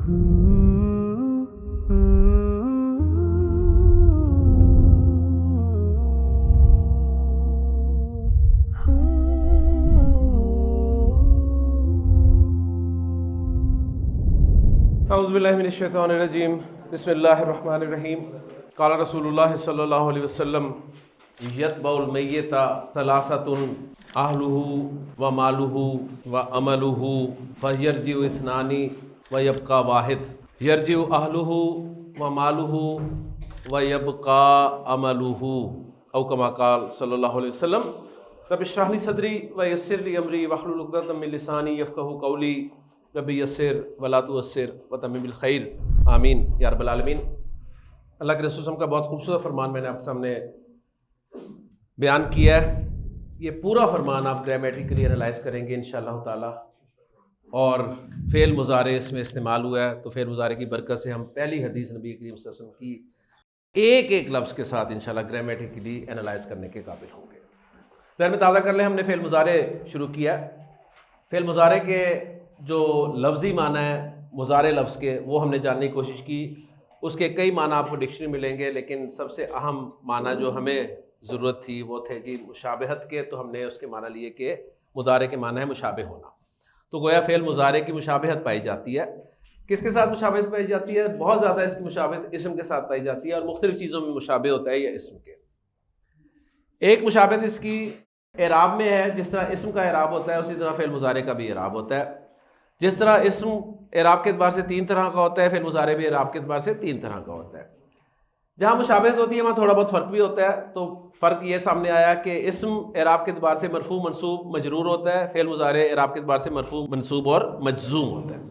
औज़ुबिल्लाहि मिनश्शैतानिर्रजीम बिस्मिल्लाहिर्रहमानिर्रहीम। क़ाल रसूलुल्लाह सल्लल्लाहु अलैहि वसल्लम यतबउल मय्यिता सलासतुन अहलुहु व मालुहु व अमलुहु फयरजिउ इस्नानी व यबका वाहिद यरजिउ अहलुहु व मालुहु व यबका अमलुहु औ कमा क़ाल सल्लल्लाहु अलैहि वसल्लम। रब्बि इश्रह ली सदरी व यस्सिर ली अमरी वहलुल उक़दतम मिन लिसानी यफ़क़हू क़ौली रब्बी यस्सिर वला तुअस्सिर व तम्मिमिल खैर आमीन या रब्बल आलमीन। अल्लाह के रसूल सल्लल्लाहु अलैहि वसल्लम का बहुत खूबसूरत फरमान मैंने आपके सामने बयान किया है। ये पूरा फरमान आप ग्रामेटिकली एनालाइज करेंगे इंशाअल्लाह ताला, और फ़ेल मुज़ारे इसमें इस्तेमाल हुआ है, तो फ़ेल मुज़ारे की बरकत से हम पहली हदीस नबी करीम सल्लल्लाहु अलैहि वसल्लम की एक एक लफ्ज़ के साथ इंशाअल्लाह ग्रामेटिकली एनालाइज करने के काबिल होंगे। ज़हन में ताज़ा कर लें, हमने फ़ेल मुज़ारे शुरू किया। फ़ेल मुज़ारे के जो लफ्ज़ी माना है मुज़ारे लफ्ज़ के, वो हमने जानने की कोशिश की। उसके कई माना आपको डिक्शनरी मिलेंगे, लेकिन सबसे अहम माना जो हमें ज़रूरत थी वो थे जी मुशाबहत के। तो हमने उसके माना लिए कि मुज़ारे के माना है मुशाबे होना। तो गोया फ़ेल मुज़ारे की मुशाबहत पाई जाती है। किसके साथ मुशाबहत पाई जाती है? बहुत ज़्यादा इसकी मुशाबहत इस्म के साथ पाई जाती है, और मुख्तलिफ़ चीज़ों में मुशाबे होता है या इस्म के। एक मुशाबहत इसकी एराब में है, जिस तरह इस्म का एराब होता है उसी तरह फ़ेल मुज़ारे का भी एराब होता है। जिस तरह इस्म एराब के अतबार से 3 तरह का होता है, फ़ेल मुज़ारे भी एराब के अतबार से 3 तरह का होता है। जहाँ मुशाबहत होती है वहाँ थोड़ा बहुत फ़र्क भी होता है। तो फ़र्क ये सामने आया कि इस्म एराब के अतबार से मरफू मनसूब मजरूर होता है, फ़ेल मुज़ारे एराब के अतबार से मरफू मनसूब और मजज़ूम होता है।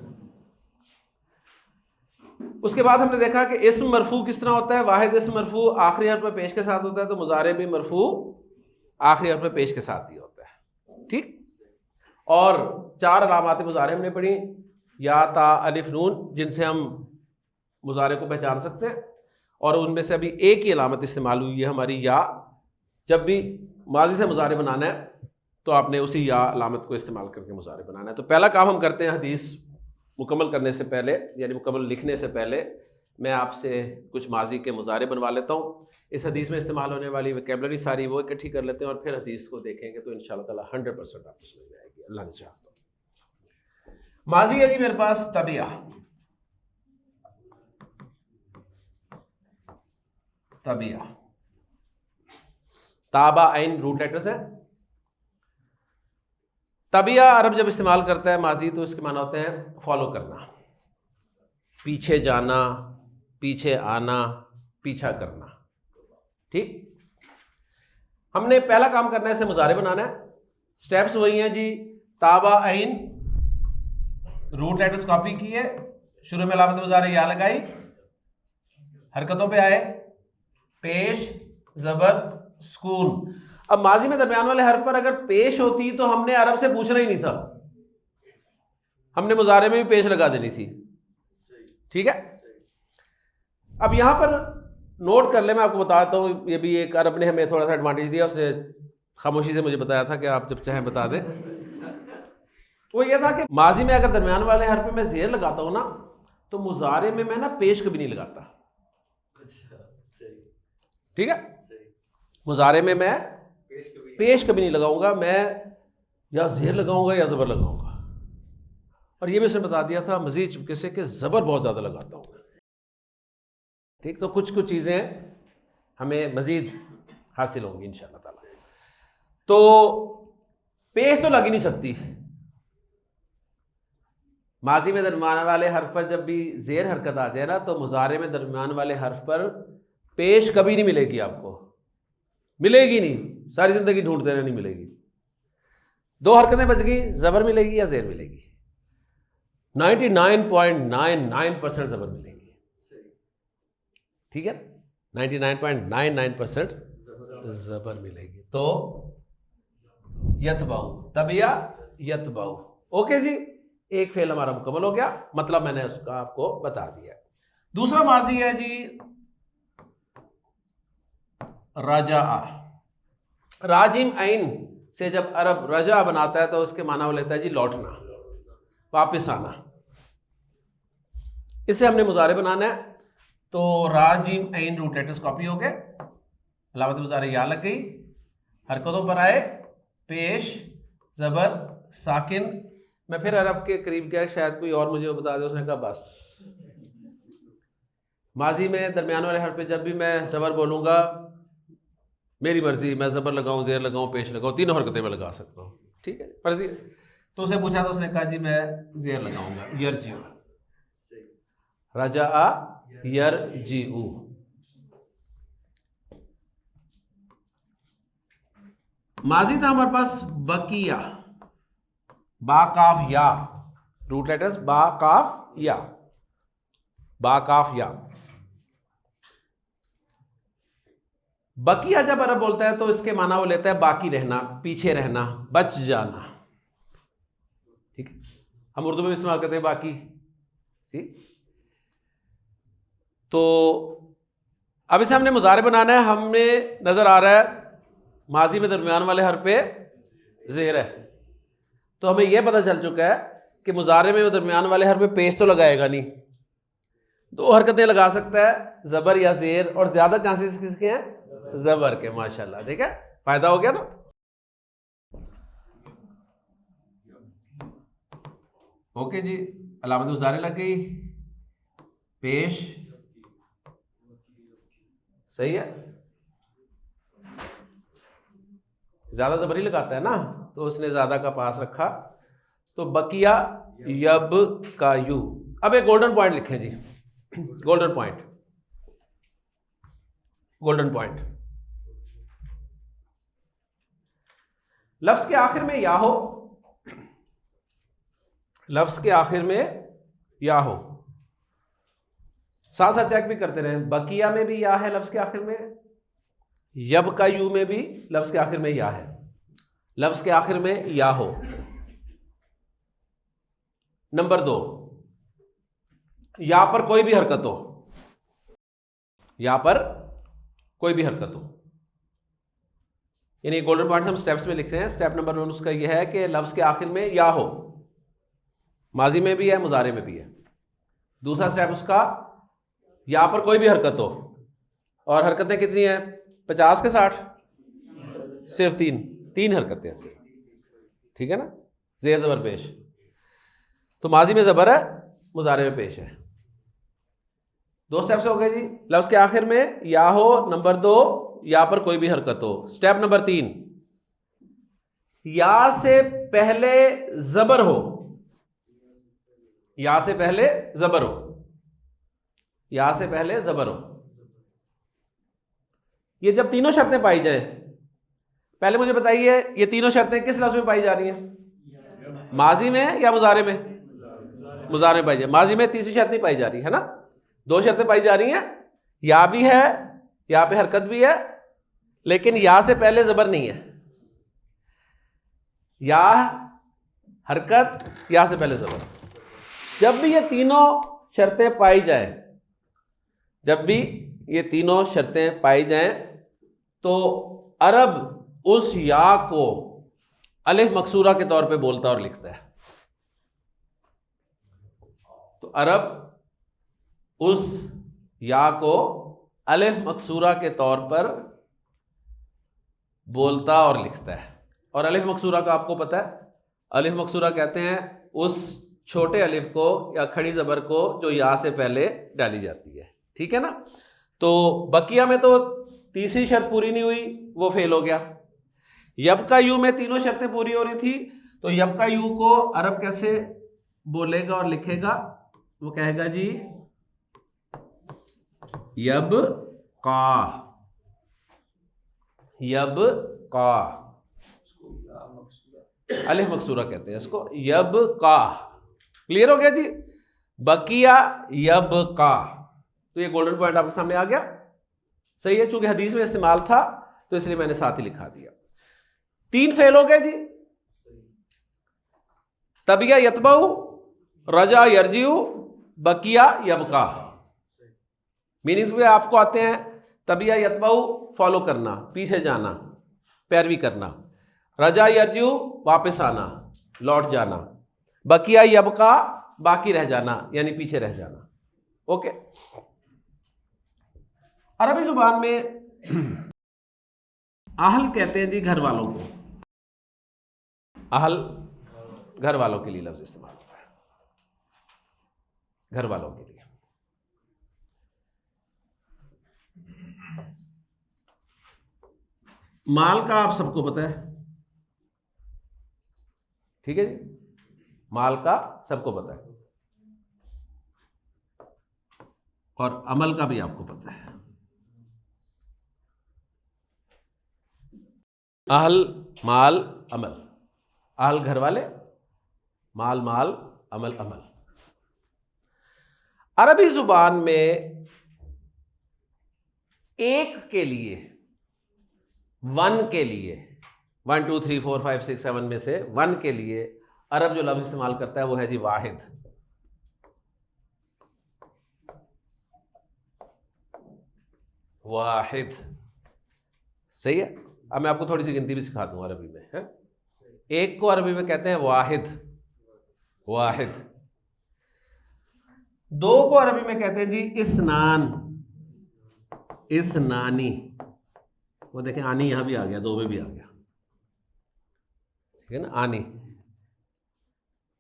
उसके बाद हमने देखा कि इस्म मरफू किस तरह होता है। वाहिद इस्म मरफू आखिरी हर्फ में पेश के साथ होता है, तो मुज़ारे भी मरफू आखिरी हर्फ में पेश के साथ ही होता है। ठीक, और 4 अलामात मुज़ारे हमने पढ़ी, या ता अलिफ नून, जिनसे हम मुज़ारे को पहचान सकते हैं। और उनमें से अभी एक ही अलामत इस्तेमाल हुई है हमारी या। जब भी माजी से मुज़ारे बनाना है तो आपने उसी या अलामत को इस्तेमाल करके मुज़ारे बनाना है। तो पहला काम हम करते हैं, हदीस मुकम्मल करने से पहले यानी मुकम्मल लिखने से पहले मैं आपसे कुछ माजी के मुज़ारे बनवा लेता हूँ। इस हदीस में इस्तेमाल होने वाली वोकैबुलरी सारी वो इकट्ठी कर लेते हैं, और फिर हदीस को देखेंगे तो इंशाअल्लाह ताला 100% आपको समझ में आएगी, अल्लाह ने चाहा तो। माजी है जी मेरे पास तबिया, तबिया, ताबा आइन रूट लेटर्स है। तबिया अरब जब इस्तेमाल करता है माजी, तो इसके माना होते हैं फॉलो करना, पीछे जाना, पीछे आना, पीछा करना। ठीक, हमने पहला काम करना है, इसे मुज़ारे बनाना है। स्टेप्स वही हैं जी, ताबा आइन रूट लेटर्स कॉपी किए, शुरू में अलामत मुज़ारे या लगाई, हरकतों पे आए, पेश, ज़बर, सुकून। अब माजी में दरमियान वाले हर्फ पर अगर पेश होती तो हमने अरब से पूछना ही नहीं था, हमने मुज़ारे में भी पेश लगा देनी थी। ठीक है, अब यहां पर नोट कर ले, मैं आपको बताता हूं, ये भी एक अरब ने हमें थोड़ा सा एडवांटेज दिया। उसने खामोशी से मुझे बताया था कि आप जब चाहें बता दें। वो ये था कि माजी में अगर दरमियान वाले हर्फ पे मैं ज़ेर लगाता हूं ना, तो मुज़ारे में मैं ना पेश कभी नहीं लगाता। ठीक है, मुज़ारे में मैं पेश कभी नहीं लगाऊंगा, मैं या ज़ेर लगाऊंगा या ज़बर लगाऊंगा। और ये भी उसने बता दिया था मज़ीद चुपके से कि ज़बर बहुत ज़्यादा लगाता हूँ। ठीक, तो कुछ कुछ चीज़ें हमें मज़ीद हासिल होंगी इंशाअल्लाह ताला। तो पेश तो लग ही नहीं सकती। माजी में दरमियान वाले हर्फ पर जब भी ज़ेर हरकत आ जाए ना, तो मुज़ारे में दरमियान वाले हर्फ पर पेश कभी नहीं मिलेगी, आपको मिलेगी नहीं, सारी ज़िंदगी ढूंढते रहने नहीं मिलेगी। 2 हरकतें बच गई, ज़बर मिलेगी या ज़ेर मिलेगी। 99.99% ज़बर मिलेगी। ठीक है, 99.99% ज़बर मिलेगी। तो यतबाऊ, तबिया यतबाऊ। ओके जी, एक फेल हमारा मुकम्मल हो गया, मतलब मैंने उसका आपको बता दिया। दूसरा माजी है जी रजा। राजिम आइन से जब अरब रजा बनाता है तो उसके माना वो लेता है जी लौटना, वापस आना। इससे हमने मुजारे बनाना है। तो रा जीम ऐन रूट लेटर्स कॉपी हो गए, अलामत मुजारे या लग गई, हरकतों पर आए, पेश, जबर, साकिन। मैं फिर अरब के करीब गया, शायद कोई और मुझे बता दे, उसने कहा बस। माजी में दरमियान वाले हर्फ पे जब भी मैं जबर बोलूंगा, मेरी मर्जी, मैं जबर लगाऊं, जेर लगाऊं, पेश लगाऊं, तीनों हरकतें में लगा सकता हूँ, ठीक है, मर्जी। तो उसे पूछा तो उसने कहा जी मैं जेर लगाऊंगा, यरजिउ, रजा यरजिउ। माजी था हमारे पास बकिया, बा काफ या, रूट लेटर्स बा काफ या, बा काफ या। बकिया जब अरब बोलता है तो इसके माना वो लेता है बाकी रहना, पीछे रहना, बच जाना, ठीक है। हम उर्दू में भी इस्तेमाल करते हैं बाकी, ठीक। तो अब इसे हमने मुजारे बनाना है। हमें नजर आ रहा है माजी में दरमियान वाले हर्फ पे जेर है, तो हमें यह पता चल चुका है कि मुजारे में दरमियान वाले हर्फ पे पेश तो लगाएगा नहीं, दो हरकतें लगा सकता है, जबर या जेर, और ज्यादा चांसेस किसके हैं, जबर के। माशाल्लाह, ठीक है, फायदा हो गया ना। ओके जी, अलामत मुजारे लग गई, पेश, सही है। ज्यादा जबर ही लगाता है ना, तो उसने ज्यादा का पास रखा, तो बकिया यब का यू। अब एक गोल्डन पॉइंट लिखें जी, गोल्डन पॉइंट, गोल्डन पॉइंट। लफ्ज के आखिर में या हो, लफ्ज के आखिर में या हो, साथ साथ चेक भी करते रहे। बकिया में भी या है लफ्ज के आखिर में, यब का यू में भी लफ्ज के आखिर में या है, लफ्ज के आखिर में या हो। नंबर 2, या पर कोई भी हरकत हो, या पर कोई भी हरकत हो, यानी गोल्डन पॉइंट्स हम स्टेप्स में लिख रहे हैं। स्टेप नंबर 1 उसका यह है कि लफ्ज के आखिर में या हो, माजी में भी है, मुजारे में भी है। दूसरा स्टेप उसका, या पर कोई भी हरकत हो, और हरकतें कितनी हैं, 50 के 60, सिर्फ तीन हरकतें हैं सिर्फ, ठीक है ना, जेर जबर पेश। तो माजी में जबर है, मुजारे में पेश है। 2 स्टेप्स हो गए जी, लफ्ज के आखिर में या हो, नंबर 2 या पर कोई भी हरकत हो। स्टेप नंबर 3, या से पहले जबर हो, या से पहले जबर हो, या से पहले जबर हो। ये जब तीनों शर्तें पाई जाए, पहले मुझे बताइए ये तीनों शर्तें किस लफ्ज में पाई जा रही हैं, माजी में या मुजारे में, मुजारे में पाई जाए। माजी में तीसरी शर्त नहीं पाई जा रही है ना, 2 शर्तें पाई जा रही हैं, या भी है, या पे हरकत भी है, लेकिन या से पहले जबर नहीं है, या हरकत, या से पहले जबर। जब भी ये तीनों शर्तें पाई जाए, जब भी ये तीनों शर्तें पाई जाएं, तो अरब उस या को अलिफ मकसूरा के तौर पे बोलता और लिखता है। तो अरब उस या को अलिफ मकसूरा के तौर पर बोलता और लिखता है। और अलिफ मकसूरा का आपको पता है, अलिफ मकसूरा कहते हैं उस छोटे अलिफ को या खड़ी जबर को जो या से पहले डाली जाती है, ठीक है ना। तो बकिया में तो तीसरी शर्त पूरी नहीं हुई, वो फेल हो गया। यब का यू में तीनों शर्तें पूरी हो रही थी, तो यब का यू को अरब कैसे बोलेगा और लिखेगा, वो कहेगा जी यब का, यब का, अलिफ मकसूरा कहते हैं इसको, यब का। क्लियर हो गया जी, बकिया यब का। तो ये गोल्डन पॉइंट आपके सामने आ गया, सही है। चूंकि हदीस में इस्तेमाल था तो इसलिए मैंने साथ ही लिखा दिया। 3 फेल हो गए जी, तबिया यतबाऊ, रजा यरजिऊ, बकिया यबका। मीनिंग्स भी आपको आते हैं। तबिया यतबाऊ फॉलो करना, पीछे जाना, पैरवी करना। रजा यरजिऊ वापस आना, लौट जाना। बकिया यबका बाकी रह जाना, यानी पीछे रह जाना। ओके। अरबी जुबान में अहल कहते हैं जी घर वालों को। अहल घर वालों के लिए लफ्ज इस्तेमाल होता है, घर वालों के लिए। माल का आप सबको पता है, ठीक है जी, माल का सबको पता है, और अमल का भी आपको पता है। अहल माल अमल, अहल घर वाले, माल माल, अमल अमल। अरबी जुबान में एक के लिए, वन के लिए, 1 2 3 4 5 6 7 में से वन के लिए अरब जो लफ्ज इस्तेमाल करता है वो है जी वाहिद। वाहिद, सही है। अब मैं आपको थोड़ी सी गिनती भी सिखा दूं अरबी में, है? एक को अरबी में कहते हैं वाहिद, वाहिद। दो को अरबी में कहते हैं जी इस्नान, इस्नानी। वो देखें आनी यहां भी आ गया, दो में भी आ गया, ठीक है ना, आनी,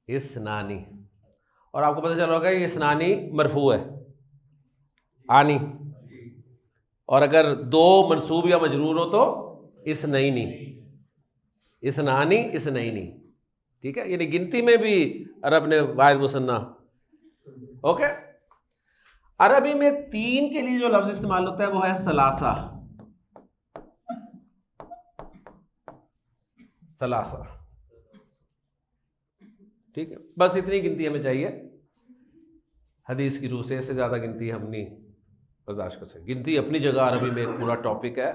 इस्नानी। और आपको पता चल होगा ये इस्नानी मरफू है, आनी। और अगर दो मंसूब या मजरूर हो तो इस्नैनी, इस्नानी इस्नैनी, ठीक है। यानी गिनती में भी अरब ने वाहिद मुसन्ना। ओके। अरबी में तीन के लिए जो लफ्ज इस्तेमाल होता है वो है सलासा, सलासा, ठीक है। बस इतनी गिनती हमें चाहिए हदीस की रूह से, इससे ज्यादा गिनती हम नहीं बर्दाश्त कर सकते। गिनती अपनी जगह अरबी में एक पूरा टॉपिक है,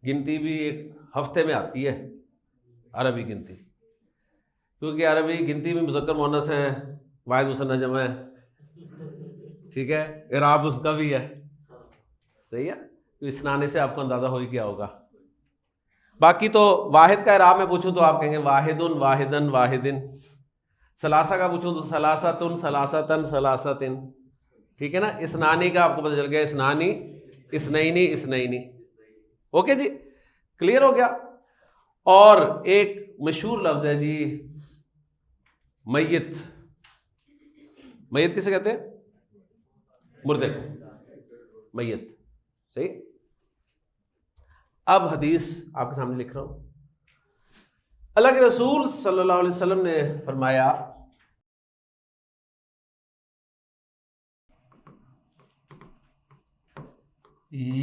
गिनती भी एक हफ्ते में आती है अरबी गिनती, क्योंकि अरबी गिनती में मुज़क्कर मुअन्नस है, वाहिद मुसन्ना जमा है, ठीक है, इराब उसका भी है, सही है। तो इस नाने से आपको अंदाजा हो ही क्या होगा। बाकी तो वाहिद का इराब में पूछूं तो आप कहेंगे वाहिदुन वाहिदन वाहिदिन। सलासा का पूछूं तो सलासतुन सलासतन सलासतिन, ठीक है ना। इस्नानी का आपको पता चल गया, इस्नानी इस्नैनी इस्नैनी। ओके जी, क्लियर हो गया। और एक मशहूर लफ्ज है जी मैयत। मैयत किसे कहते हैं? मुर्दे को, मैयत, सही। अब हदीस आपके सामने लिख रहा हूं। अल्लाह के रसूल सल्लल्लाहु अलैहि वसल्लम ने फरमाया,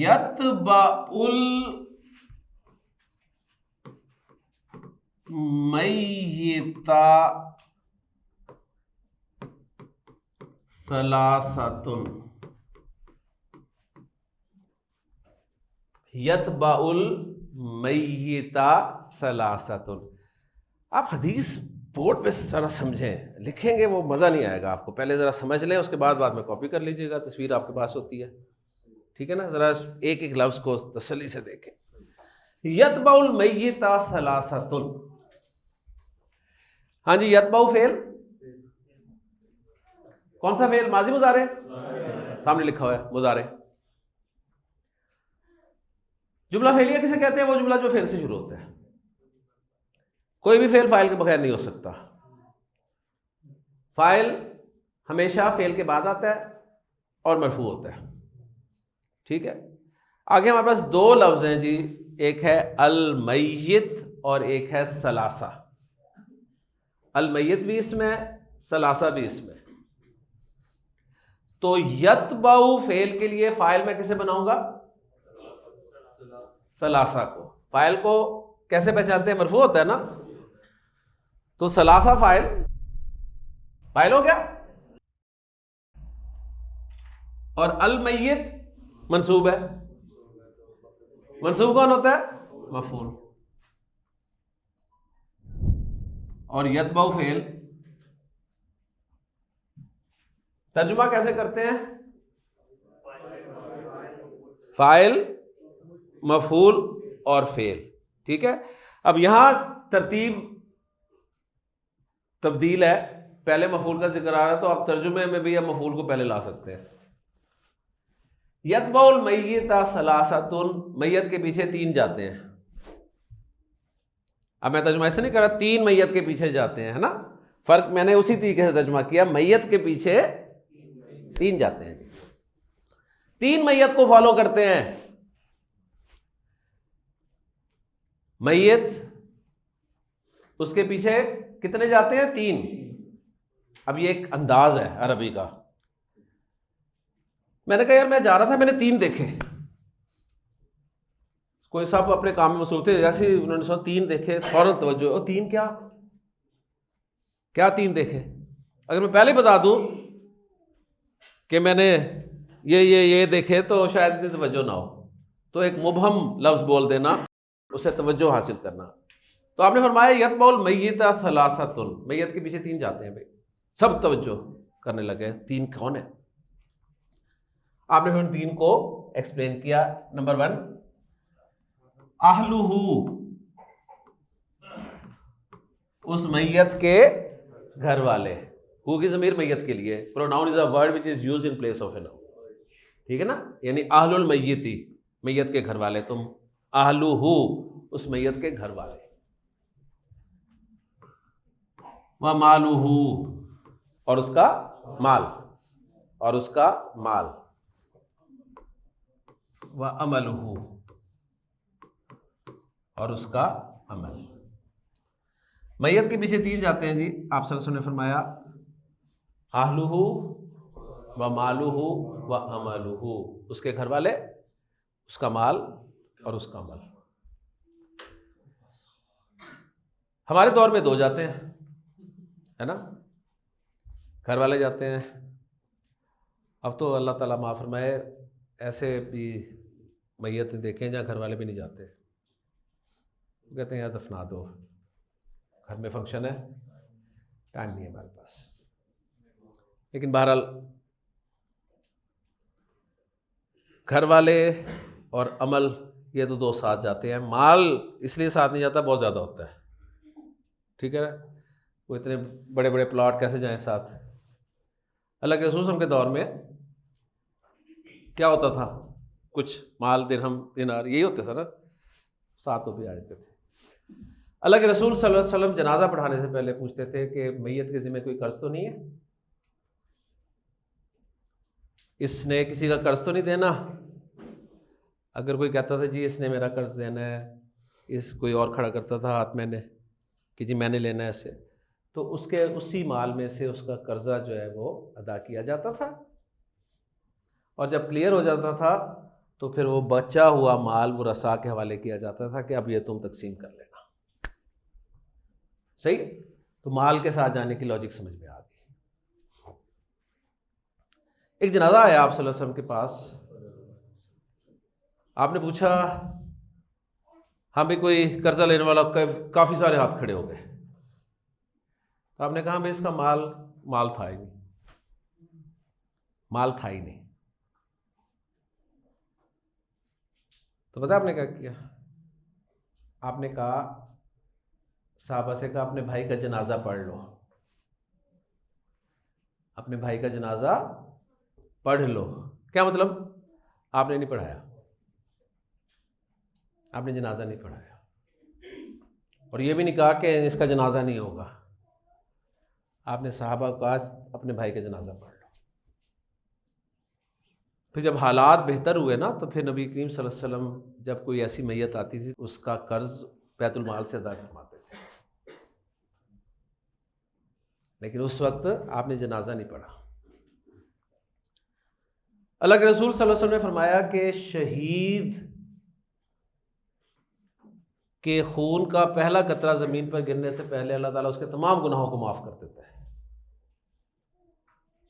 यतबउल मय्यिता सलासतुन, यतबउल मय्यिता सलासतुन। आप हदीस बोर्ड पे जरा समझें, लिखेंगे वो मज़ा नहीं आएगा आपको। पहले ज़रा समझ लें, उसके बाद में कॉपी कर लीजिएगा, तस्वीर आपके पास होती है, ठीक है ना। ज़रा एक एक लफ्ज़ को तसल्ली से देखें। यतबउल मय्यिता सलासतुन, हाँ जी, यतबउ फेल, कौन सा फेल? माजी मुजारे, सामने लिखा हुआ है मुजारे। जुमला फेलिया किसे कहते हैं? वो जुमला जो फेल से शुरू होता है। कोई भी फेल फाइल के बगैर नहीं हो सकता। फाइल हमेशा फेल के बाद आता है और मरफू होता है, ठीक है। आगे हमारे पास दो लफ्ज हैं जी, एक है अल मय्यित और एक है सलासा। अल मय्यित भी इसमें है, सलासा भी इसमें। तो यतबउ फेल के लिए फाइल में किसे बनाऊंगा? सलासा को। फाइल को कैसे पहचानते हैं? मरफू होता है ना, तो सलासा फाइल, फाइल हो गया। और अल मय्यित मंसूब है। मंसूब कौन होता है? मफूल। और यतबउ फेल। तर्जुमा कैसे करते हैं? फाइल, मफूल और फेल, ठीक है। अब यहां तरतीब तब्दील है, पहले मफूल का जिक्र आ रहा है, तो आप तर्जुमे में भी अब मफूल को पहले ला सकते हैं। यतबउल मय्यिता सलासतुन, मैयत के पीछे 3 जाते हैं। अब मैं तर्जुमा ऐसे नहीं कर रहा 3 मैयत के पीछे जाते हैं, है ना, फर्क मैंने उसी तरीके से तर्जुमा किया, मैयत के पीछे 3 जाते हैं जी। 3 मैयत को फॉलो करते हैं। मैयत उसके पीछे कितने जाते हैं? 3। अब ये एक अंदाज है अरबी का। मैंने कहा यार मैं जा रहा था, मैंने 3 देखे। कोई साहब अपने काम में मसरूफ थे, जैसे ही उन्होंने सुना 3 देखे, फौरन तवज्जो, 3 क्या क्या 3 देखे? अगर मैं पहले बता दूं कि मैंने ये देखे तो शायद इतनी तवज्जो ना हो, तो एक मुबहम लफ्ज बोल देना, उससे तवज्जो हासिल करना। तो आपने फरमाया यतबउल मय्यिता सलासतुन, मैयत के पीछे 3 जाते हैं भाई। सब तवज्जो करने लगे 3 कौन है? आपने फिर 3 को एक्सप्लेन किया। नंबर 1 अहलुहु, उस मैयत के घर वाले। हु की ज़मीर मैयत के लिए, pronoun is a word which is used in place of a noun, ठीक है ना, यानी अहलुल मय्यिती, मैयत के घर वाले। तुम अहलुहु, उस मैयत के घर वाले। व मालुहु, और उसका माल, और उसका माल। व अमलुहु, और उसका अमल। मैयत के पीछे 3 जाते हैं जी। आप सल्लल्लाहु अलैहि वसल्लम ने फरमाया अहलुहु व मालुहु व अमलुहु, उसके घर वाले, उसका माल और उसका अमल। हमारे दौर में 2 जाते हैं, है ना, घर वाले जाते हैं। अब तो अल्लाह ताला माफ़ फरमाए, ऐसे भी मैयत देखें जहाँ घर वाले भी नहीं जाते, कहते हैं यार दफना दो, घर में फंक्शन है, टाइम नहीं है हमारे पास। लेकिन बहरहाल घर वाले और अमल ये तो 2 साथ जाते हैं। माल इसलिए साथ नहीं जाता, बहुत ज़्यादा होता है, ठीक है। वो इतने बड़े बड़े प्लॉट कैसे जाएं साथ? अल्लाह के रसूल सल्लल्लाहु अलैहि वसल्लम के दौर में क्या होता था, कुछ माल, दिरहम, दिनार, यही होते थे ना, साथ वो भी आ जाते थे। अल्लाह के रसूल सल्लल्लाहु अलैहि वसल्लम जनाजा पढ़ाने से पहले पूछते थे कि मैयत के ज़िम्मे कोई कर्ज तो नहीं है, इसने किसी का कर्ज तो नहीं देना। अगर कोई कहता था जी इसने मेरा कर्ज देना है, इस कोई और खड़ा करता था हाथ मैंने कि जी मैंने लेना है इससे, तो उसके उसी माल में से उसका कर्जा जो है वो अदा किया जाता था। और जब क्लियर हो जाता था तो फिर वो बचा हुआ माल वो रसा के हवाले किया जाता था कि अब ये तुम तकसीम कर लेना। सही, तो माल के साथ जाने की लॉजिक समझ में आ गई। एक जनाजा आया आप सल्लल्लाहु अलैहि वसल्लम के पास, आपने पूछा, हाँ भाई कोई कर्जा लेने वाला, काफ़ी सारे हाथ खड़े हो गए। तो आपने कहा भाई इसका माल था ही नहीं, माल था ही नहीं। तो पता आपने क्या किया? आपने कहा, साहबा से कहा अपने भाई का जनाजा पढ़ लो, अपने भाई का जनाजा पढ़ लो। क्या मतलब? आपने नहीं पढ़ाया, आपने जनाजा नहीं पढ़ाया, और ये भी नहीं कहा कि इसका जनाजा नहीं होगा। आपने साहबा को कहा अपने भाई का जनाजा पढ़ लो। फिर जब हालात बेहतर हुए ना, तो फिर नबी करीम सल्लल्लाहु अलैहि वसल्लम जब कोई ऐसी मैयत आती थी उसका कर्ज बैतुल माल से अदा करवाते थे, लेकिन उस वक्त आपने जनाजा नहीं पढ़ा। अल्लाह के रसूल सल्लल्लाहु अलैहि वसल्लम ने फरमाया कि शहीद के खून का पहला कतरा ज़मीन पर गिरने से पहले अल्लाह ताला उसके तमाम गुनाहों को माफ़ कर देता है।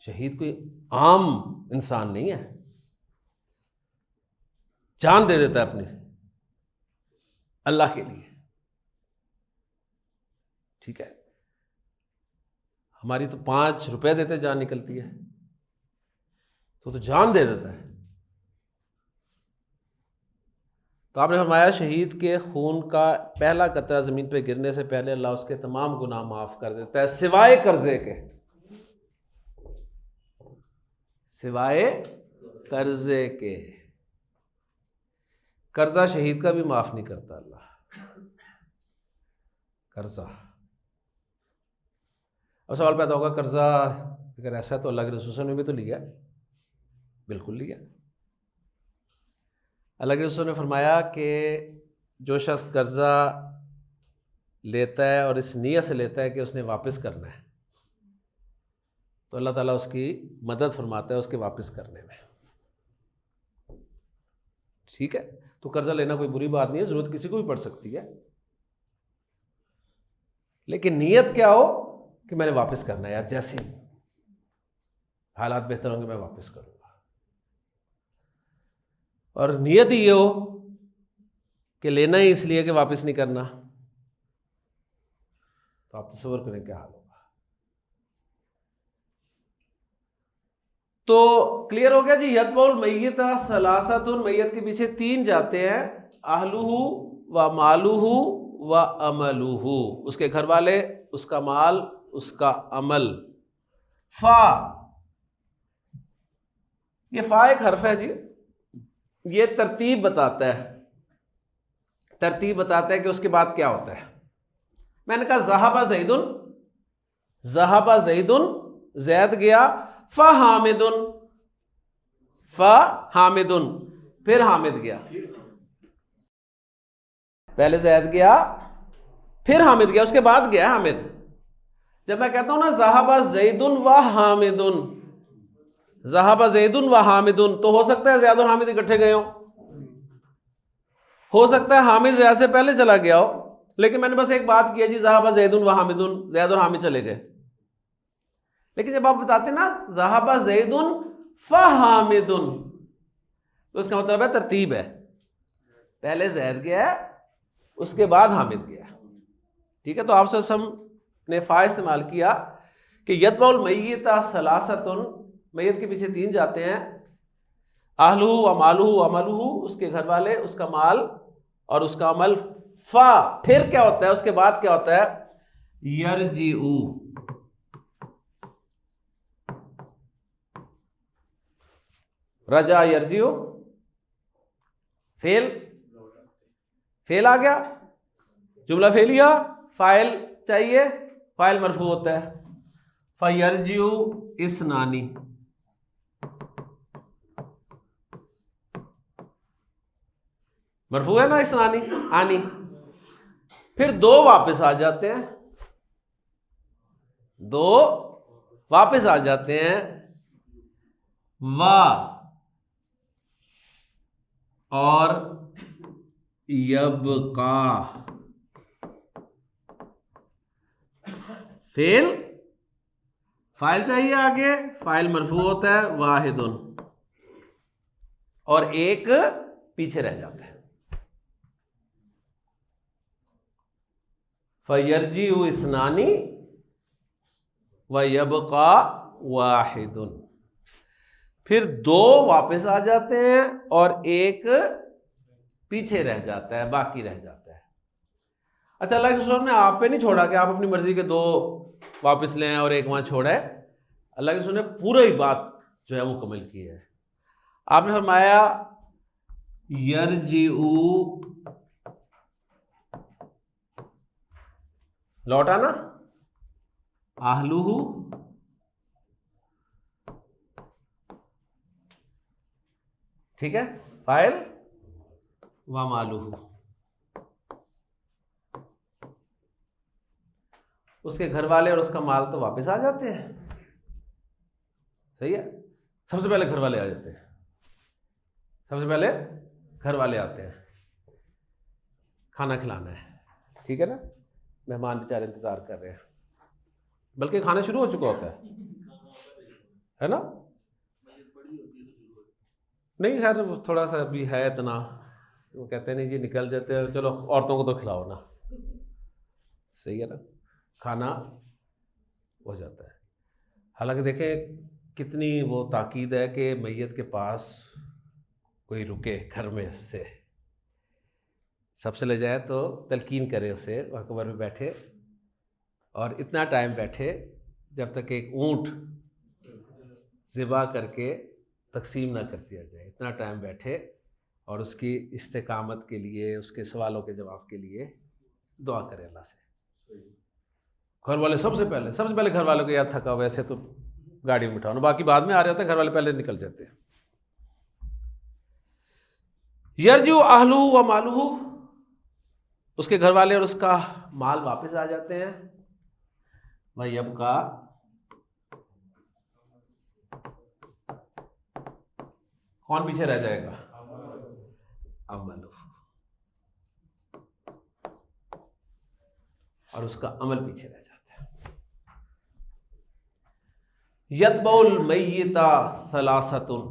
शहीद कोई आम इंसान नहीं है, जान दे देता है अपनी अल्लाह के लिए, ठीक है। हमारी तो 5 रुपए देते जान निकलती है, तो जान दे देता है। तो आपने फरमाया शहीद के खून का पहला कतरा ज़मीन पे गिरने से पहले अल्लाह उसके तमाम गुनाह माफ़ कर देता है, सिवाय कर्जे के, सिवाय कर्जे के। कर्जा शहीद का भी माफ नहीं करता अल्लाह। कर्जा, अब सवाल पैदा होगा कर्जा अगर ऐसा है तो अल्लाह के रसूल ने भी तो लिया। बिल्कुल लिया। अल्लाह के रसूल ने फरमाया कि जो शख्स कर्जा लेता है और इस नीयत से लेता है कि उसने वापस करना है, तो अल्लाह ताला उसकी मदद फरमाता है उसके वापस करने में। ठीक है, तो कर्जा लेना कोई बुरी बात नहीं है, जरूरत किसी को भी पड़ सकती है, लेकिन नीयत क्या हो कि मैंने वापस करना है यार, जैसे हालात बेहतर होंगे मैं वापस करूंगा। और नीयत ये हो कि लेना ही इसलिए कि वापस नहीं करना, तो आप तसव्वुर करें क्या हाल होगा। तो क्लियर हो गया जी। यतबउल मय्यत सलासतुन, मय्यत के पीछे 3 जाते हैं, अहलुहु व मालुहु व अमलुहु, उसके घर वाले, उसका माल, उसका अमल। फा, ये फा एक हर्फ है जी, ये तरतीब बताता है, तरतीब बताता है कि उसके बाद क्या होता है। मैंने कहा ज़हाबा ज़ैदुन, ज़हाबा ज़ैदुन, ज़ैद गया, फ़ा हामिदुन, फ़ा हामिदुन, फिर हामिद गया। पहले ज़ैद गया फिर हामिद गया, उसके बाद गया हामिद। जब मैं कहता हूं ना ज़हाबा ज़ैदुन व हामिदुन, ज़हाबा ज़ैदुन व हामिदुन, तो हो सकता है ज़ैद और हामिद इकट्ठे गए हो सकता है हामिद ज़ैद से पहले चला गया हो, लेकिन मैंने बस एक बात किया जी ज़हाबा ज़ैदुन व हामिदुन, ज़ैद और हामिद चले गए। लेकिन जब आप बताते ना ज़हाबा ज़ैदुन फ हामिदुन, तो इसका मतलब है तरतीब है, पहले ज़ैद गया उसके बाद हामिद गया। ठीक है, तो आप सब ने फ़ा इस्तेमाल किया कि यतबउल मय्यत सलासतुन, मय्यत के पीछे 3 जाते हैं, अहलुहु व मालुहु अमलुहु, उसके घर वाले, उसका माल और उसका अमल। फा, फिर क्या होता है, उसके बाद क्या होता है, यरजिउ, रजा यरजिउ, फेल, फेल आ गया, जुमला फेलिया, फाइल चाहिए, फाइल मरफू होता है, फयरजिउ इसनानी, मरफू है ना इसनानी, आनी। फिर 2 वापस आ जाते हैं, 2 वापस आ जाते हैं, वाह और यबका, फेल, फाइल चाहिए आगे, फाइल मरफू होता है, वाहिदुन, और एक पीछे रह जाता है, फयरजिउ इसनानी व यबका वाहिदुन। फिर 2 वापस आ जाते हैं और एक पीछे रह जाता है, बाकी रह जाता है। अच्छा, अल्लाह के रसूल ने आप पे नहीं छोड़ा कि आप अपनी मर्जी के 2 वापस लें और एक वहां छोड़ा है। अल्लाह के रसूल ने पूरा ही बात जो है मुकम्मल की है। आपने फरमाया यरजिउ, लौटा ना, आहलुहु, ठीक है, फाइल व मालुहु, उसके घर वाले और उसका माल तो वापस आ जाते हैं। सही है, सबसे पहले घर वाले आ जाते हैं, सबसे पहले घर वाले आते हैं, खाना खिलाना है, ठीक है ना, मेहमान बेचारे इंतजार कर रहे हैं, बल्कि खाना शुरू हो चुका होता है ना। नहीं खैर थोड़ा सा अभी है इतना, वो कहते हैं नहीं जी निकल जाते हैं, चलो औरतों को तो खिलाओ ना, सही है ना, खाना हो जाता है। हालांकि देखें कितनी वो ताकीद है कि मैयत के पास कोई रुके घर में से, सबसे ले जाए तो तलकीन करे उसे, वहाँ कब्र में बैठे और इतना टाइम बैठे जब तक एक ऊँट ज़िबा करके तकसीम ना कर दिया जाए, इतना टाइम बैठे और उसकी इस्तेकामत के लिए, उसके सवालों के जवाब के लिए दुआ करें अल्लाह से। घर वाले सबसे पहले घर वालों को याद थका, वैसे तो गाड़ी में बिठाओ, बाकी बाद में आ रहे होते हैं, घर वाले पहले निकल जाते हैं। यरजू आहलू व मालूहू, उसके घर वाले और उसका माल वापस आ जाते हैं। वह यबका, कौन पीछे रह जाएगा? अमलू, और उसका अमल पीछे रह जाता है। यतबउल मय्यिता सलासतुन,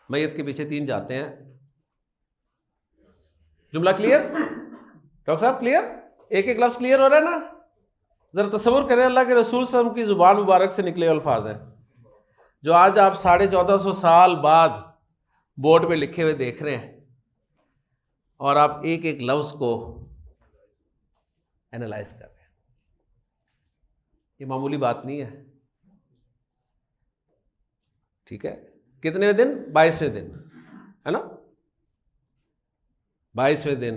मय्यत के पीछे 3 जाते हैं। जुमला क्लियर? डॉक्टर साहब क्लियर? एक एक लफ्ज क्लियर हो रहा है ना? जरा तसव्वुर करें, अल्लाह के रसूल सल्लल्लाहु अलैहि वसल्लम की जुबान मुबारक से निकले अल्फाज हैं जो आज आप 1450 साल बाद बोर्ड पे लिखे हुए देख रहे हैं, और आप एक एक लफ्ज को एनालाइज कर रहे हैं। ये मामूली बात नहीं है, ठीक है? कितने दिन? 22वें दिन, है ना? 22वें दिन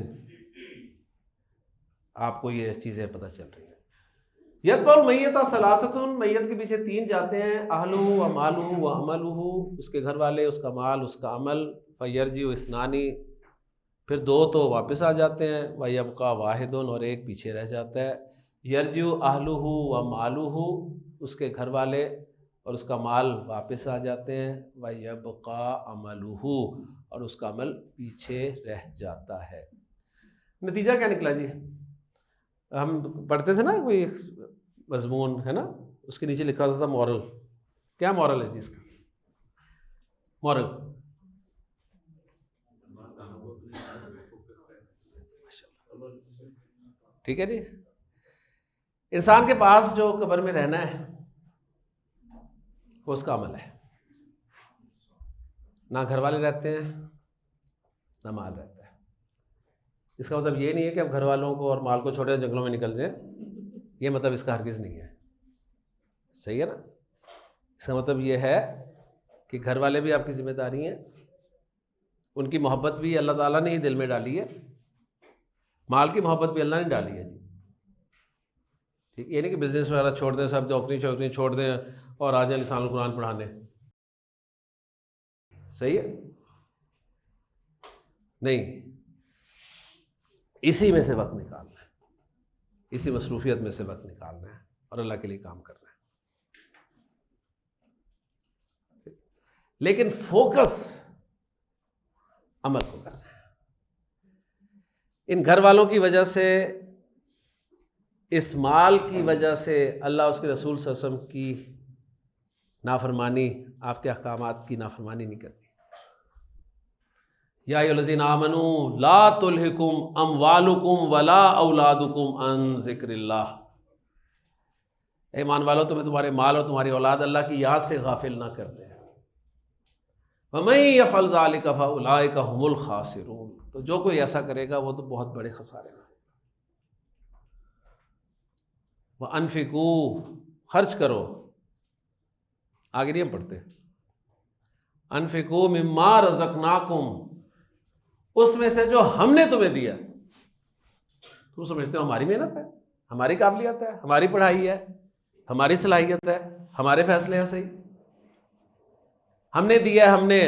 आपको ये चीजें पता चल रही हैं। यतबउल मय्यिता सलासतुन, मय्यत के पीछे 3 जाते हैं। अहलुहु व मालुहु व अमलुहु, उसके घर वाले, उसका माल, उसका अमल। फयरजिउ इस्नानी, फिर 2 तो वापस आ जाते हैं। व यबका वाहिदुन, और एक पीछे रह जाता है। यरजिउ अहलुहु व मालुहु, उसके घर वाले और उसका माल वापस आ जाते हैं। व यबका अमलुहु, और उसका अमल पीछे रह जाता है। नतीजा क्या निकला जी? हम पढ़ते थे ना कोई मजमून, है ना, उसके नीचे लिखा होता था मॉरल। क्या मॉरल है जी इसका? मॉरल ठीक है जी। इंसान के पास जो कब्र में रहना है वो उसका अमल है। ना घर वाले रहते हैं, ना माल रहता है। इसका मतलब ये नहीं है कि अब घर वालों को और माल को छोड़े जंगलों में निकल जाए, ये मतलब इसका हरगिज़ नहीं है। सही है ना? इसका मतलब ये है कि घर वाले भी आपकी जिम्मेदारी हैं, उनकी मोहब्बत भी अल्लाह ताला ने ही दिल में डाली है, माल की मोहब्बत भी अल्लाह ने डाली है जी। ठीक, ये नहीं कि बिजनेस वगैरह छोड़ दें, सब नौकरी छोड़ दें और आ जाए लिसानुल कुरान पढ़ाने। सही है? नहीं, इसी में से वक्त निकालना है, इसी मसरूफियत में से वक्त निकालना है और अल्लाह के लिए काम करना है। लेकिन फोकस अमल को करना है। इन घर वालों की वजह से, इस माल की वजह से अल्लाह उसके रसूल सल्लल्लाहु अलैहि वसल्लम की नाफरमानी, आपके अहकामात की नाफरमानी नहीं करती। या अय्युहल्लज़ीना आमनू ला तुल्हिकुम अमवालुकुम वला औलादुकुम अन ज़िक्रिल्लाह, ऐ ईमान वालो, तुम्हें तुम्हारे माल और तुम्हारी औलाद अल्लाह की याद से गाफिल ना कर दे। वमन यफ़अल ज़ालिका फ़उलाइका हुमुल खासिरून, तो जो कोई ऐसा करेगा वो तो बहुत बड़े खसारे में। व अनफिकू, खर्च करो, आगे नहीं हम पढ़ते, अनफिकू मिम्मा रज़क़नाकुम, उसमें से जो हमने तुम्हें दिया। तुम समझते हो हमारी मेहनत है, हमारी काबिलियत है, हमारी पढ़ाई है, हमारी सलाहियत है, हमारे फैसले हैं, सही, हमने दिया, हमने,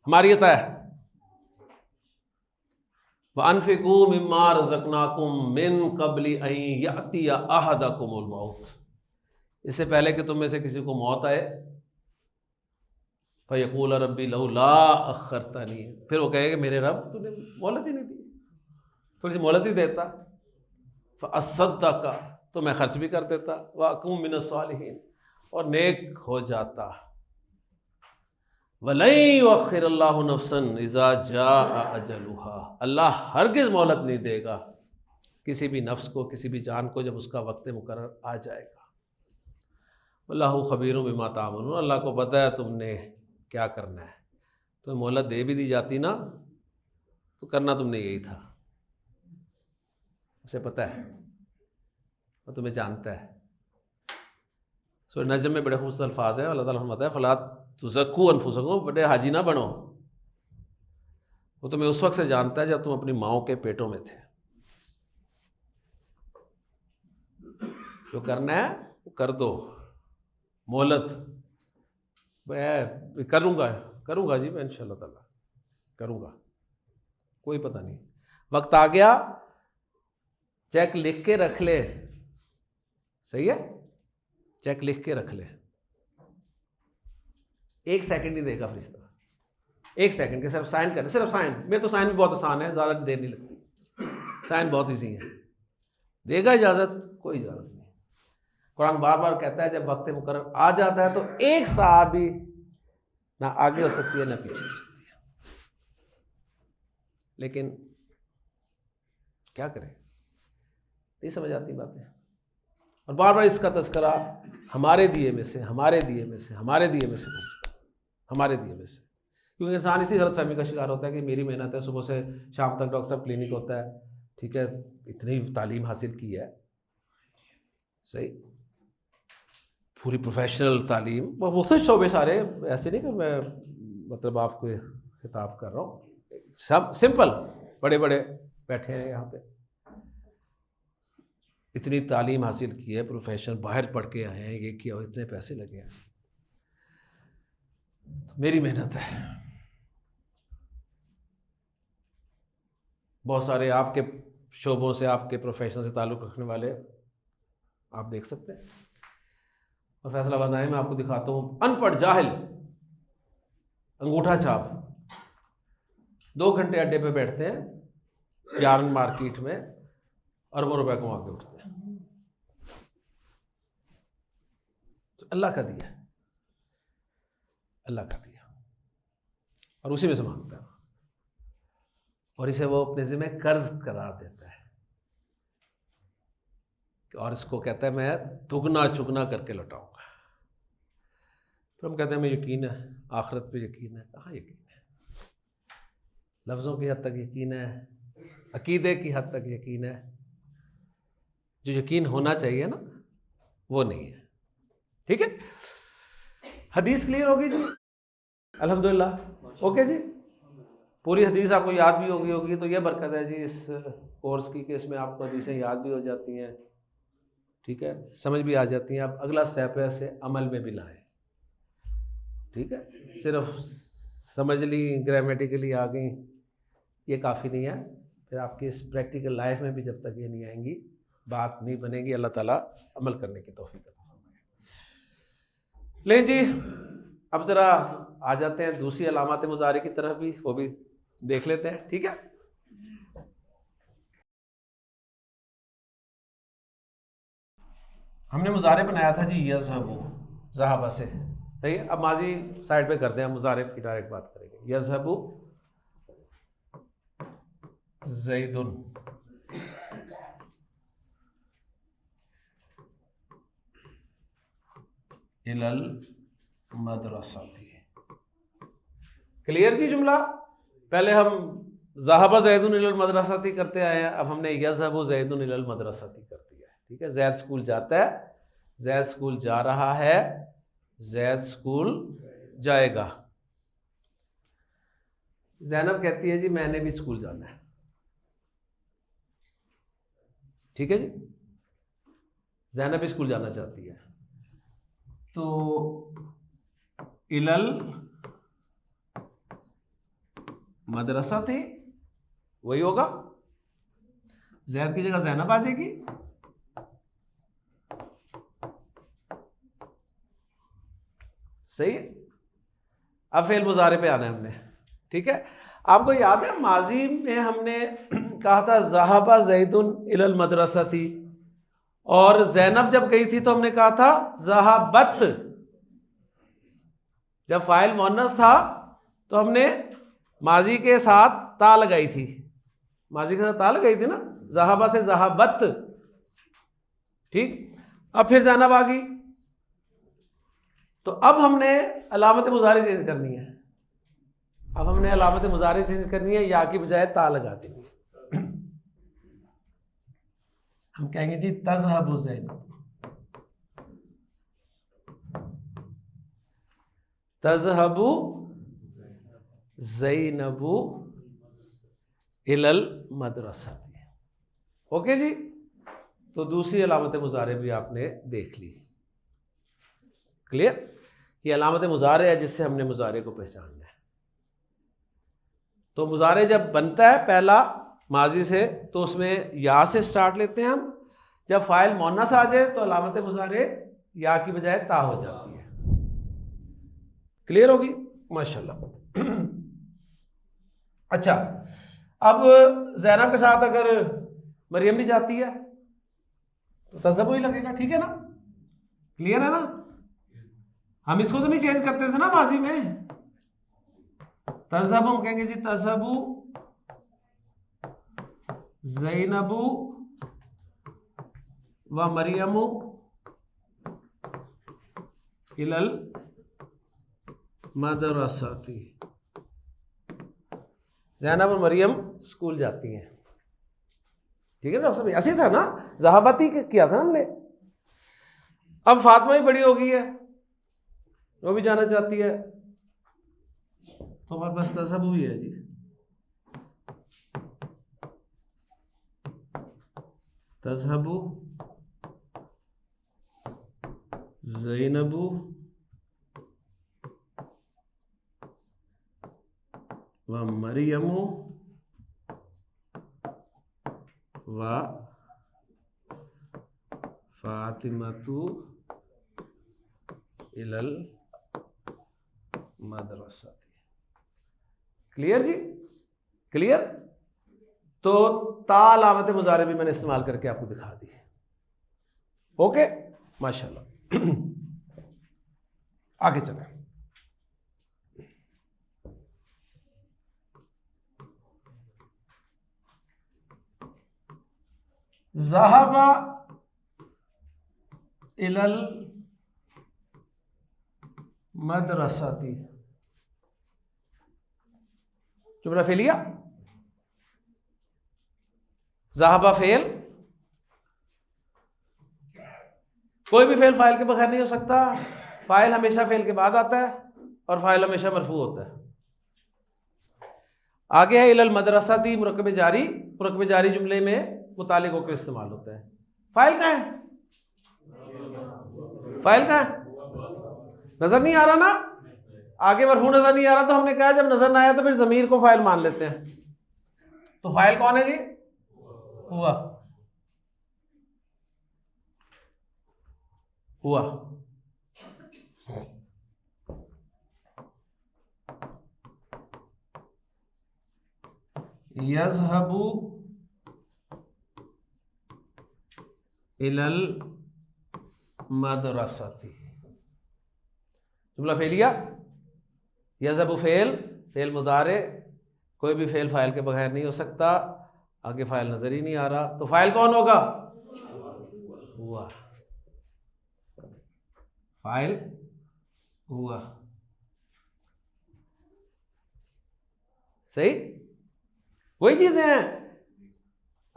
हमारी अता है। वअनफिकू मिम्मा रज़क़नाकुम मिन क़ब्लि अन यअतिया अहदकुमुल मौत, इससे पहले कि तुम में से किसी को मौत आए। फ़यक़ूल रब्बी लौला अख़्ख़रतनी, फिर वो कहेगा मेरे रब तूने मोहलत ही नहीं दी, थोड़ी सी मोहलत ही देता। फ़अस्सद्दक़, तो मैं खर्च भी कर देता। व अकून मिनस्सालिहीन, और नेक हो जाता। वलन युअख़्ख़िरुल्लाहु नफ़्सन इज़ा जाअ अजलुहा, अल्लाह हरगिज़ मोहलत नहीं देगा किसी भी नफ्स को, किसी भी जान को, जब उसका वक्त मुकर्रर आ जाएगा। वल्लाहु ख़बीरुम बिमा तामलून, अल्लाह को पता है तुमने क्या करना है। तो मोहलत दे भी दी जाती ना, तो करना तुमने यही था, उसे पता है, वो तुम्हें जानता है। सूरह नजम में बड़े खूबसूरत अल्फाज हैं, अल्लाह ताला फरमाता है फला तो ज़क्कू अनफुसकुम, बड़े हाजी ना बनो। वो तुम्हें उस वक्त से जानता है जब तुम अपनी माओ के पेटों में थे। जो करना है वो कर दो, मोहलत। मैं करूँगा जी, मैं इंशाअल्लाह ताला करूँगा, कोई पता नहीं, वक्त आ गया चेक लिख के रख ले। सही है, चेक लिख के रख ले। 1 सेकंड ही देगा फरिश्ता, 1 सेकंड के, सिर्फ साइन करना, सिर्फ साइन। मेरे तो साइन भी बहुत आसान है, ज़्यादा देर नहीं लगती, साइन बहुत ईजी है। देगा इजाज़त, कोई इजाज़त नहीं। कुरान बार बार कहता है जब वक्त मुकर्रर आ जाता है तो एक सहाबी ना आगे हो सकती है ना पीछे हो सकती है। लेकिन क्या करें, नहीं समझ आती बातें। और बार बार इसका तस्करा हमारे दिए में से, हमारे दिए में से, हमारे दिए में से, हमारे दिए में से। क्योंकि इंसान इसी गलतफहमी का शिकार होता है कि मेरी मेहनत है, सुबह से शाम तक डॉक्टर साहब क्लिनिक होता है, ठीक है, इतनी तालीम हासिल की है, सही, पूरी प्रोफेशनल तालीम, मुख्तलिफ शोबे सारे, ऐसे नहीं कि मैं मतलब आपको खिताब कर रहा हूँ, सब सिंपल, बड़े बड़े बैठे हैं यहाँ पे, इतनी तालीम हासिल की है, प्रोफेशनल, बाहर पढ़ के आए हैं, ये किया हो, इतने पैसे लगे हैं, तो मेरी मेहनत है। बहुत सारे आपके शोबों से, आपके प्रोफेशन से ताल्लुक़ रखने वाले आप देख सकते हैं। और फैसलाबाद आए, मैं आपको दिखाता हूँ, अनपढ़ जाहिल अंगूठा छाप 2 घंटे अड्डे पे बैठते हैं यार्न मार्केट में, अरबों रुपए कमा के उठते हैं। तो अल्लाह का दिया, अल्लाह का दिया, और उसी में से मांगता है, और इसे वो अपने ज़िम्मे कर्ज करार देता है, और इसको कहता है मैं दुगना चुगना करके लौटाऊंगा। फिर हम कहते हैं हमें यकीन है, आखिरत पे यकीन है। कहाँ यकीन है? लफ्ज़ों की हद तक यकीन है, अकीदे की हद तक यकीन है, जो यकीन होना चाहिए ना वो नहीं है। ठीक है, हदीस क्लियर होगी जी, अल्हम्दुलिल्लाह, ओके जी। पूरी हदीस आपको याद भी होगी तो ये बरकत है जी इस कोर्स की कि इसमें आपको हदीसें याद भी हो जाती हैं, ठीक है, समझ भी आ जाती हैं। अब अगला स्टेप है इसे अमल में भी लाएं, ठीक है, सिर्फ समझ ली, ग्रामेटिकली आ गई, ये काफ़ी नहीं है। फिर आपकी इस प्रैक्टिकल लाइफ में भी जब तक ये नहीं आएंगी बात नहीं बनेगी। अल्लाह ताला अमल करने की तौफीक अता फरमाए। लें जी, अब ज़रा आ जाते हैं दूसरी अलामात मुज़ारे की तरफ भी, वो भी देख लेते हैं, ठीक है। हमने मुज़ारे बनाया था जी यज़हबु, ज़हाबा से, सही है। अब माजी साइड पे करते हैं, मुज़ारे की डायरेक्ट बात करेंगे। यज़हबु ज़ैदुन, इलल मदरसाती। क्लियर जी जुमला? पहले हम ज़हाबा ज़ैदुन इलल मदरसाती करते आए हैं, अब हमने यज़हबु ज़ैदुन इलल मदरसाती कर दिया है, ठीक है। ज़ैद स्कूल जाता है, ज़ैद स्कूल जा रहा है, ज़ैद स्कूल जाएगा। ज़ैनब कहती है जी मैंने भी स्कूल जाना है, ठीक है जी, ज़ैनब भी स्कूल जाना चाहती है। तो इलल मदरसा थी, वही होगा, ज़ैद की जगह ज़ैनब आ जाएगी। सही है। अब फेल मुजारे पे आना है हमने, ठीक है। आपको याद है माजी में हमने कहा था ज़हाबा ज़ैदुन इलल मदरसा थी, और ज़ैनब जब गई थी तो हमने कहा था ज़हाबत। जब फाइल मुअन्नस था तो हमने माजी के साथ ता लगाई थी, माजी के साथ ता लगाई थी ना, ज़हाबा से ज़हाबत, ठीक। अब फिर ज़ैनब आ गई, तो अब हमने अलामत मुज़ारे चेंज करनी है। अब हमने अलामत मुज़ारे चेंज करनी है, या की बजाय ता लगा देनी है। हम कहेंगे जी तज़हबु ज़ैनब, तज़हबु ज़ैनबु इलल मदरसती। ओके जी, तो दूसरी अलामत मुज़ारे भी आपने देख ली। क्लियर? ये अलामत मुज़ारे है जिससे हमने मुज़ारे को पहचानना है। तो मुज़ारे जब बनता है पहला माजी से तो उसमें या से स्टार्ट लेते हैं हम। जब फ़ाइल मुअन्नस आ जाए तो अलामत मुज़ारे या की बजाय ता हो जाती है। क्लियर होगी? माशाल्लाह। अच्छा, अब ज़ैनब के साथ अगर मरियम भी जाती है तो तज़हबु ही लगेगा, ठीक है ना? क्लियर है ना? हम इसको तो नहीं चेंज करते थे ना माजी में। तज़हबु हम कहेंगे जी तज़हबु ज़ैनबु व मरियमु इलल मदरसती। ज़ैनब और मरियम स्कूल जाती हैं, ठीक है ना? सब ऐसे था ना, ज़हाबती किया था हमने। अब फातिमा भी बड़ी हो गई है, वो भी जाना चाहती है, तो हमारे पास तज़हबु ही है जी। तज़हबु ज़ैनबु व मरियमु व फातिमतु इलल मदरसती। क्लियर जी? क्लियर? तो ता अलामत मुज़ारे भी मैंने इस्तेमाल करके आपको दिखा दी। ओके, माशाल्लाह। आगे चलें। ज़हबा इलल मदरसती। जुमला फेलिया। ज़हबा फेल, कोई भी फेल फाइल के बगैर नहीं हो सकता। फाइल हमेशा फेल के बाद आता है और फाइल हमेशा मरफू होता है। आगे है इलल मदरसती मुरक्कब जारी। मुरक्कब जारी जुमले में मुतालिक होकर इस्तेमाल होता है। फाइल कहाँ है? फाइल कहाँ है? नजर नहीं आ रहा ना? आगे मरफू नजर नहीं आ रहा, तो हमने कहा जब नजर ना आया तो फिर जमीर को फाइल मान लेते हैं। तो फाइल कौन है जी? हुआ। हुआ। यज़हबु इलल मदरसती। जुमला फेलिया। यज़हबु फेल, फेल मुदारे, कोई भी फेल फाइल के बगैर नहीं हो सकता। आगे फाइल नजर ही नहीं आ रहा, तो फाइल कौन होगा? हुआ। फाइल हुआ। सही? वही चीजें हैं,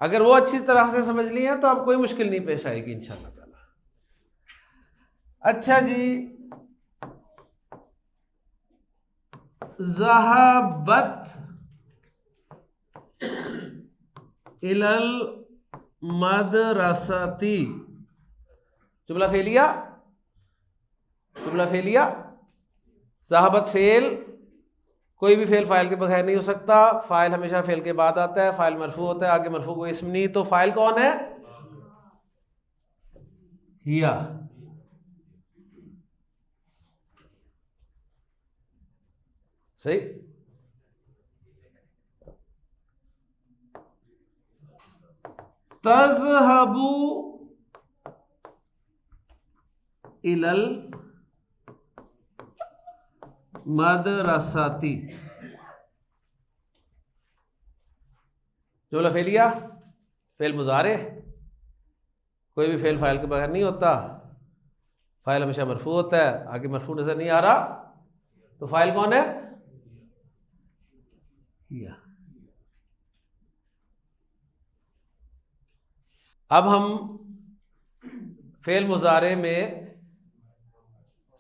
अगर वो अच्छी तरह से समझ ली हैं तो अब कोई मुश्किल नहीं पेश आएगी इंशाअल्लाह ताला। अच्छा जी, ज़हाबत इलल मदरसती। जुमला फेलिया। जुमला फेलिया। ज़हाबत फेल, कोई भी फेल फाइल के बगैर नहीं हो सकता। फाइल हमेशा फेल के बाद आता है, फाइल मरफू होता है, आगे मरफू कोई इसम नहीं। तो फाइल कौन है? हिया। सही? तज़हबु इलल मदरसती। जुमला फेलिया। फेल मुजारे, कोई भी फेल फाइल के बगैर नहीं होता। फाइल हमेशा मरफू होता है, आगे मरफू नजर नहीं आ रहा, तो फाइल कौन है? हिया। अब हम फेल मुजारे में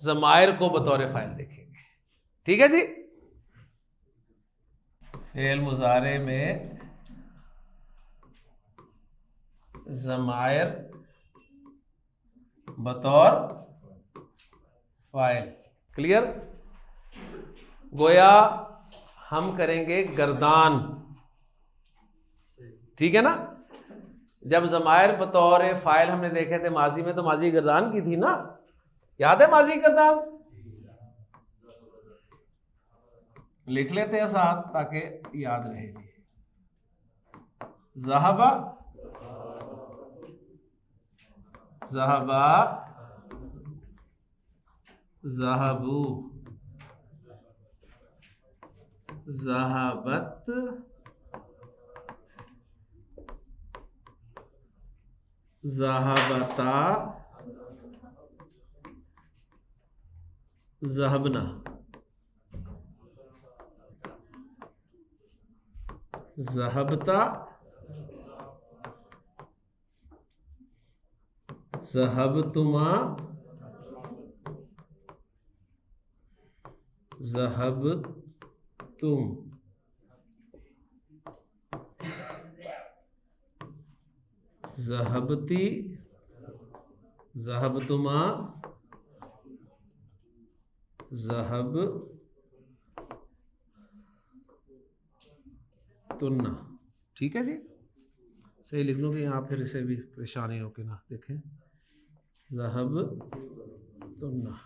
ज़मायर को बतौर फाइल देखेंगे। ठीक है जी। फेल मुजारे में ज़मायर बतौर फाइल। क्लियर? गोया हम करेंगे गर्दान, ठीक है ना। जब ज़मायर बतौर फाइल हमने देखे थे माजी में, तो माजी गर्दान की थी ना, याद है माजी गर्दान? लिख लेते हैं साथ ताकि याद रहे जी। ज़हबा, ज़हबा, ज़हबू, ज़हबत, ज़हबता, ज़हबना, ज़हबता, ज़हबतुमा, ज़हबतुम, ज़हबती, ज़हबतुमा, ज़हबतुन्ना। ठीक है जी, सही लिख दूंगी यहाँ, फिर इसे भी परेशानी हो के ना देखें। ज़हबतुन्ना,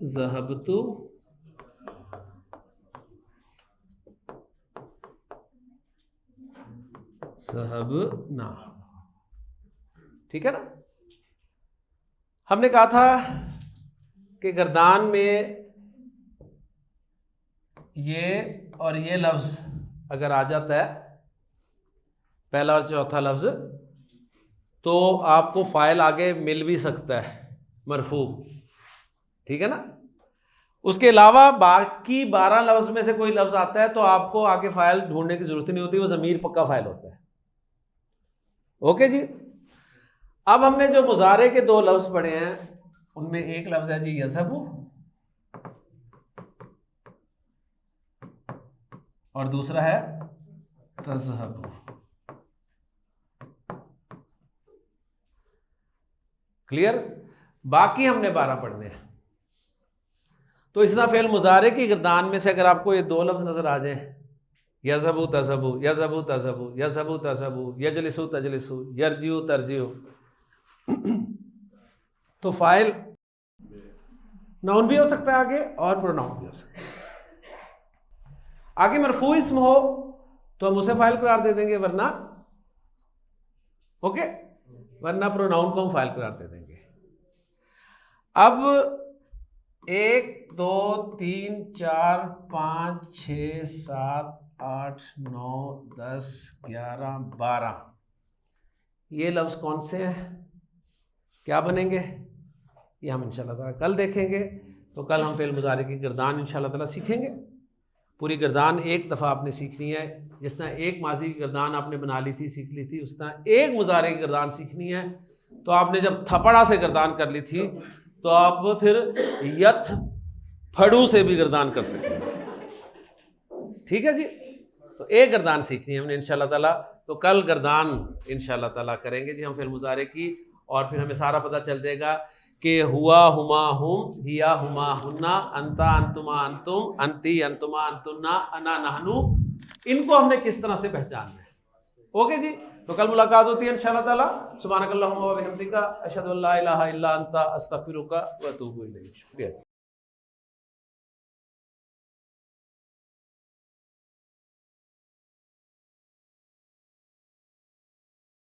ज़हबतु, ज़हबना। ठीक है ना। हमने कहा था कि गर्दान में ये और ये लफ्ज़ अगर आ जाता है, पहला और चौथा लफ्ज़, तो आपको फाइल आगे मिल भी सकता है मरफू। ठीक है ना। उसके अलावा बाकी 12 लफ्ज़ में से कोई लफ्ज़ आता है तो आपको आगे फाइल ढूंढने की जरूरत नहीं होती, वो ज़मीर पक्का फाइल होता है। ओके जी। अब हमने जो मुजारे के 2 लफ्ज़ पढ़े हैं, उनमें एक लफ्ज़ है जी यज़हबु, और दूसरा है तज़हबु। क्लियर? बाकी हमने 12 पढ़ने हैं। तो इस तरह फेल मुजारे की गर्दान में से अगर आपको ये 2 लफ्ज़ नजर आ जाए, यज़हबु तज़हबु, यज़हबु तज़हबु, यज़हबु तज़हबु, यजलिसु तजलिसु, यरजिउ तरजिउ, तो फाइल नाउन भी हो सकता है आगे और प्रोनाउन भी हो सकता है। आगे मरफू इस्म हो तो हम उसे फाइल करार दे देंगे, वरना ओके, वरना प्रोनाउन को हम फाइल करार दे देंगे। अब 1 2 3 4 5 6 7 8 9 10 11 12 ये लफ्ज़ कौन से हैं, क्या बनेंगे, ये हम इंशाल्लाह ताला कल देखेंगे। तो कल हम फेल मुजारे की गर्दान इंशाल्लाह ताला सीखेंगे। पूरी गर्दान एक दफ़ा आपने सीखनी है। जिस तरह एक माजी की गर्दान आपने बना ली थी, सीख ली थी, उस तरह एक मुजारे की गर्दान सीखनी है। तो आपने जब थपड़ा से गर्दान कर ली थी, तो आप फिर यथ फड़ू से भी गर्दान कर सकते हैं। ठीक है जी। तो एक गर्दान सीखनी है हमने इंशाल्लाह ताला। तो कल गर्दान इंशाल्लाह ताला करेंगे जी हम फेल मुजारे की, और फिर हमें सारा पता चल जाएगा कि हुआ हुमा हुम, हिया हुमा हुन्ना, अंता अंतुमा अंतुम, अंती अंतुमा अंतुन्ना, अना नहनु, इनको हमने किस तरह से पहचानना है। ओके जी। तो कल मुलाकात होती है इंशाल्लाह ताला। सुब्हानकल्लाहुम्मा व बिहम्दिका, अशहदु अल्ला इलाहा इल्ला अंता, अस्तगफिरुका व अतूबु इलैक। शुक्रिया।